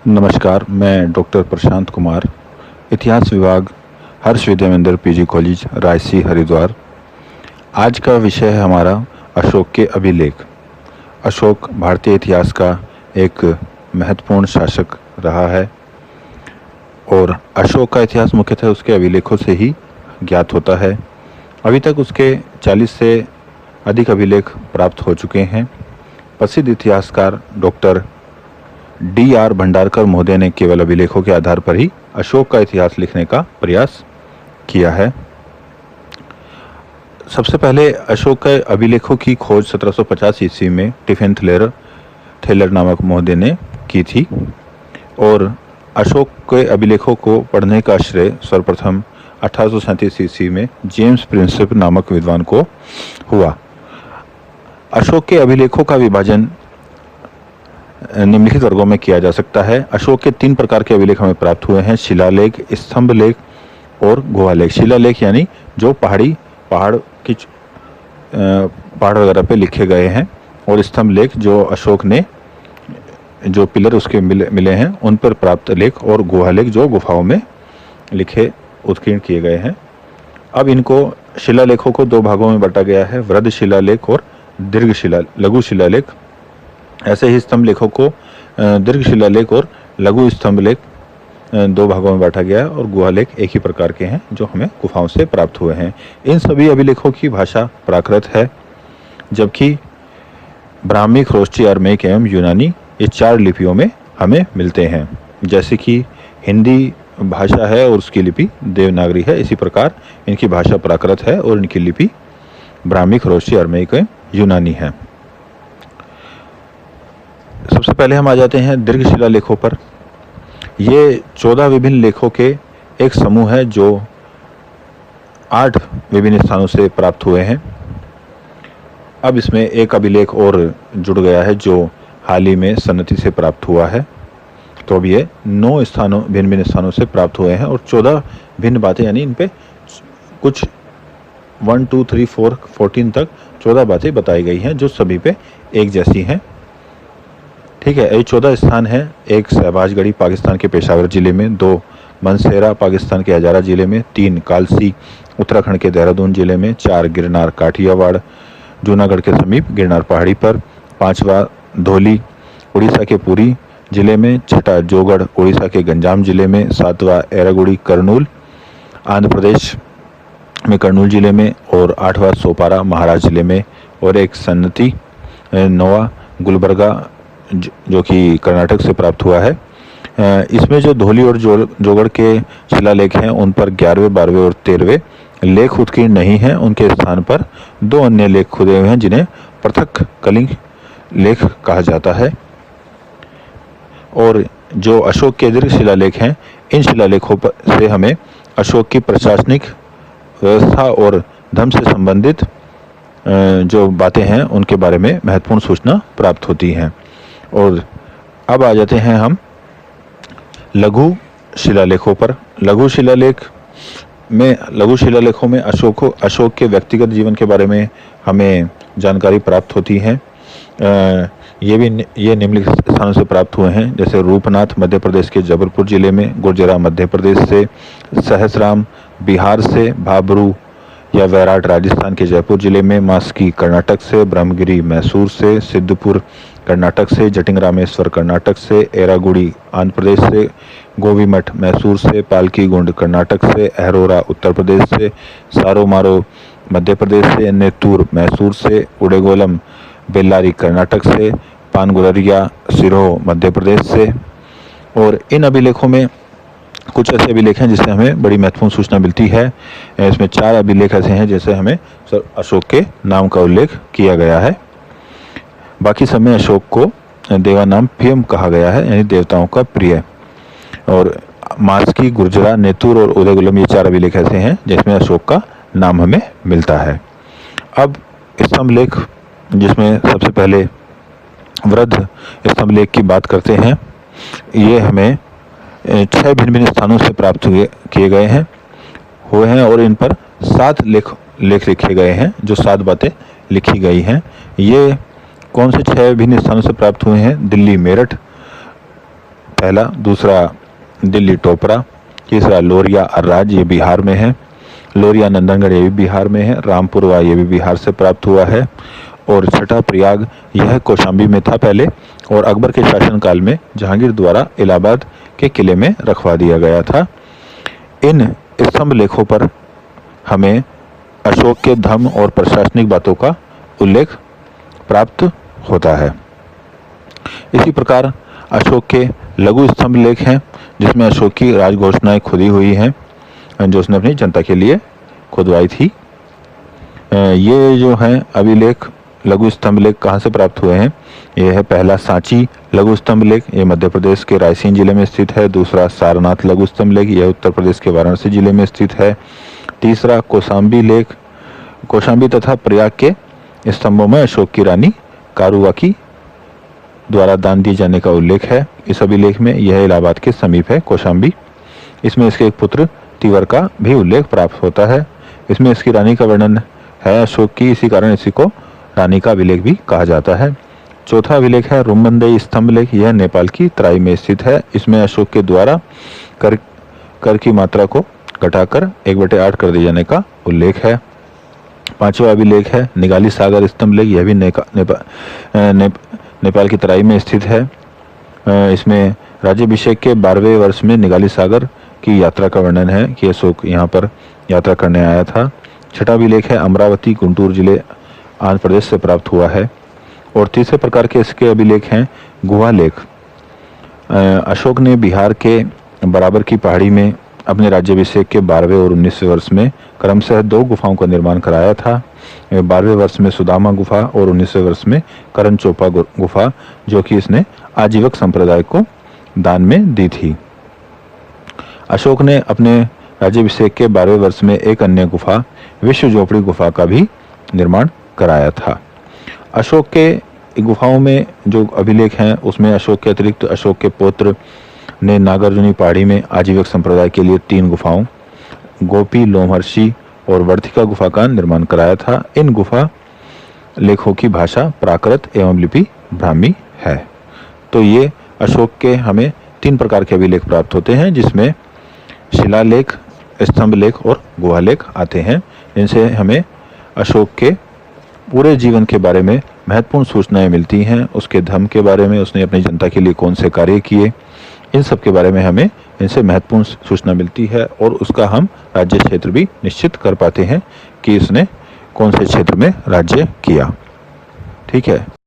नमस्कार, मैं डॉक्टर प्रशांत कुमार, इतिहास विभाग, हर्ष विद्या मंदिर पीजी कॉलेज, रायसी, हरिद्वार। आज का विषय है हमारा अशोक के अभिलेख। अशोक भारतीय इतिहास का एक महत्वपूर्ण शासक रहा है और अशोक का इतिहास मुख्यतः उसके अभिलेखों से ही ज्ञात होता है। अभी तक उसके 40 से अधिक अभिलेख प्राप्त हो चुके हैं। प्रसिद्ध इतिहासकार डॉक्टर D.R. भंडारकर महोदय ने केवल अभिलेखों के आधार पर ही अशोक का इतिहास लिखने का प्रयास किया है। सबसे पहले अशोक के अभिलेखों की खोज 1750 ईस्वी में टिफिन थेलर नामक महोदय ने की थी और अशोक के अभिलेखों को पढ़ने का श्रेय सर्वप्रथम 1837 ईस्वी में जेम्स प्रिंसेप नामक विद्वान को हुआ। अशोक के अभिलेखों का विभाजन निम्नलिखित वर्गों में किया जा सकता है। अशोक के 3 प्रकार के अभिलेख हमें प्राप्त हुए हैं: शिलालेख, स्तंभ लेख और गुहालेख। शिलालेख यानी जो पहाड़ वगैरह पे लिखे गए हैं, और स्तंभ लेख जो अशोक ने जो पिलर उसके मिले हैं उन पर प्राप्त लेख, और गुहालेख जो गुफाओं में लिखे उत्कीर्ण किए गए हैं। अब इनको शिलालेखों को 2 भागों में बांटा गया है: वृद्ध शिलालेख और लघु शिलालेख। ऐसे ही स्तंभ लेखों को दीर्घ शिलालेख और लघु स्तंभ लेख 2 भागों में बांटा गया है, और गुहालेख एक ही प्रकार के हैं जो हमें गुफाओं से प्राप्त हुए हैं। इन सभी अभिलेखों की भाषा प्राकृत है, जबकि ब्राह्मी, ख्रोष्टी, अरमेक एवं यूनानी ये 4 लिपियों में हमें मिलते हैं। जैसे कि हिंदी भाषा है और उसकी लिपि देवनागरी है, इसी प्रकार इनकी भाषा प्राकृत है और इनकी लिपि ब्राह्मी, ख्रोष्टी, अरमेक एवं यूनानी है। सबसे पहले हम आ जाते हैं दीर्घ शिलालेखों पर। ये 14 विभिन्न लेखों के एक समूह है जो 8 विभिन्न स्थानों से प्राप्त हुए हैं। अब इसमें एक अभिलेख और जुड़ गया है जो हाल ही में सन्नति से प्राप्त हुआ है। तो अब ये 9 स्थानों भिन्न स्थानों से प्राप्त हुए हैं और 14 भिन्न बातें, यानी इन पे कुछ 1 2 3 4 14 तक 14 बातें बताई गई हैं जो सभी पे एक जैसी हैं। ठीक है, ये 14 स्थान है। 1 शहबाजगढ़ी पाकिस्तान के पेशावर जिले में, 2 मनसेरा पाकिस्तान के हजारा जिले में, 3 कालसी उत्तराखंड के देहरादून जिले में, 4 गिरनार काठियावाड़ जूनागढ़ के समीप गिरनार पहाड़ी पर, 5वां धौली उड़ीसा के पुरी जिले में, 6वां जोगढ़ उड़ीसा के गंजाम जिले में, 7वां एरागुड़ी करनूल आंध्र प्रदेश में करनूल जिले में, और 8वां सोपारा महाराष्ट्र जिले में, और एक सन्नति 9वां गुलबर्गा जो कि कर्नाटक से प्राप्त हुआ है। इसमें जो धौली और जोगढ़ के शिलालेख हैं उन पर 11वें, 12वें और 13वें लेख उत्कीर्ण नहीं हैं। उनके स्थान पर 2 अन्य लेख खुदे हुए हैं जिन्हें पृथक कलिंग लेख कहा जाता है। और जो अशोक के दीर्घ शिलालेख हैं, इन शिलालेखों से हमें अशोक की प्रशासनिक व्यवस्था और धर्म से संबंधित जो बातें हैं उनके बारे में महत्वपूर्ण सूचना प्राप्त होती हैं। और अब आ जाते हैं हम लघु शिलालेखों पर। लघु शिलालेखों में अशोक के व्यक्तिगत जीवन के बारे में हमें जानकारी प्राप्त होती है। ये निम्नलिखित स्थानों से प्राप्त हुए हैं, जैसे रूपनाथ मध्य प्रदेश के जबलपुर जिले में, गुर्जरा मध्य प्रदेश से, सहसराम बिहार से, भाबरू या वैराट राजस्थान के जयपुर जिले में, मास्की कर्नाटक से, ब्रह्मगिरी मैसूर से, सिद्धपुर कर्नाटक से, जटिंग रामेश्वर कर्नाटक से, एरागुड़ी आंध्र प्रदेश से, गोवीमठ मैसूर से, पालकीगुंड कर्नाटक से, अहरोरा उत्तर प्रदेश से, सारोमारो मध्य प्रदेश से, नेतूर मैसूर से, उडेगोलम बेल्लारी कर्नाटक से, पानगुररिया सिरोह मध्य प्रदेश से। और इन अभिलेखों में कुछ ऐसे अभिलेख हैं जिससे हमें बड़ी महत्वपूर्ण सूचना मिलती है। इसमें 4 अभिलेख ऐसे हैं जैसे हमें अशोक के नाम का उल्लेख किया गया है। बाकी सब में अशोक को देवानाम प्रियम कहा गया है, यानी देवताओं का प्रिय। और मास्की, गुर्जरा, नेतूर और उदयगुलम ये 4 अभिलेख ऐसे हैं जिसमें अशोक का नाम हमें मिलता है। अब स्तंभ लेख, जिसमें सबसे पहले वृद्ध स्तंभ लेख की बात करते हैं। ये हमें 6 भिन्न स्थानों से प्राप्त किए गए हैं और इन पर 7 लेख लिखे गए हैं, जो 7 बातें लिखी गई हैं। ये कौन से 6 भिन्न स्थानों से प्राप्त हुए हैं? दिल्ली, मेरठ, पहला, दूसरा दिल्ली टोपरा, तीसरा लोरिया अर्राज, ये बिहार में है। लोरिया नंदनगढ़, ये भी बिहार में है। रामपुरवा, ये भी बिहार से प्राप्त हुआ है। और छठा प्रयाग, यह कौशाम्बी में था पहले, और अकबर के शासनकाल में जहांगीर द्वारा इलाहाबाद के किले में रखवा दिया गया था। इन स्तंभ लेखों पर हमें अशोक के धर्म और प्रशासनिक बातों का उल्लेख प्राप्त होता है। इसी प्रकार अशोक के लघु स्तंभ लेख हैं, जिसमें अशोक की राजघोषणाएं खुदी हुई हैं, जो उसने अपनी जनता के लिए खुदवाई थी। ये जो है अभिलेख लघु स्तंभ लेख कहाँ से प्राप्त हुए हैं? ये है पहला सांची लघु स्तंभ लेख, ये मध्य प्रदेश के रायसेन जिले में स्थित है। दूसरा सारनाथ लघु स्तंभ लेख, यह उत्तर प्रदेश के वाराणसी जिले में स्थित है। तीसरा कौशाम्बी लेख, कौशाम्बी तथा प्रयाग के स्तंभों में अशोक की रानी कारुवाकी द्वारा दान दिए जाने का उल्लेख है। इस अभिलेख में यह इलाहाबाद के समीप है कौशाम्बी। इसमें इसके एक पुत्र तिवर का भी उल्लेख प्राप्त होता है। इसमें इसकी रानी का वर्णन है अशोक की, इसी कारण इसी को रानी का अभिलेख भी कहा जाता है। चौथा अभिलेख है रुमबंदेई स्तंभ लेख, यह नेपाल की तराई में स्थित है। इसमें अशोक के द्वारा कर की मात्रा को घटाकर 1/8 कर दिए जाने का उल्लेख है। पांचवा अभिलेख है निगाली सागर स्तंभ लेख, यह भी नेपाल की तराई में स्थित है। इसमें राज्याभिषेक के 12वें वर्ष में निगाली सागर की यात्रा का वर्णन है कि अशोक यहाँ पर यात्रा करने आया था। छठा अभिलेख है अमरावती गुंटूर जिले आंध्र प्रदेश से प्राप्त हुआ है। और तीसरे प्रकार के इसके अभिलेख हैं गुहा लेख। अशोक ने बिहार के बराबर की पहाड़ी में अपने राज्याभिषेक के 12वें और 19वें वर्ष में क्रमशः 2 गुफाओं का निर्माण कराया था। 12वें वर्ष में सुदामा गुफा और 19वें वर्ष में करण चोपा गुफा, जो कि इसने आजीवक संप्रदाय को दान में दी थी। अशोक ने अपने राज्याभिषेक के 12वें वर्ष में एक अन्य गुफा विश्व झोपड़ी गुफा का भी निर्माण कराया था। अशोक के गुफाओं में जो अभिलेख हैं उसमें अशोक के अतिरिक्त अशोक के पुत्र ने नागार्जुनी पहाड़ी में आजीवक संप्रदाय के लिए 3 गुफाओं गोपी, लोमहर्षि और वर्तिका गुफा का निर्माण कराया था। इन गुफा लेखों की भाषा प्राकृत एवं लिपि ब्राह्मी है। तो ये अशोक के हमें 3 प्रकार के अभिलेख प्राप्त होते हैं, जिसमें शिलालेख, स्तंभ लेख और गुहा लेख आते हैं। इनसे हमें अशोक के पूरे जीवन के बारे में महत्वपूर्ण सूचनाएं मिलती हैं। उसके धर्म के बारे में, उसने अपनी जनता के लिए कौन से कार्य किए, इन सब के बारे में हमें इनसे महत्वपूर्ण सूचना मिलती है। और उसका हम राज्य क्षेत्र भी निश्चित कर पाते हैं कि इसने कौन से क्षेत्र में राज्य किया। ठीक है।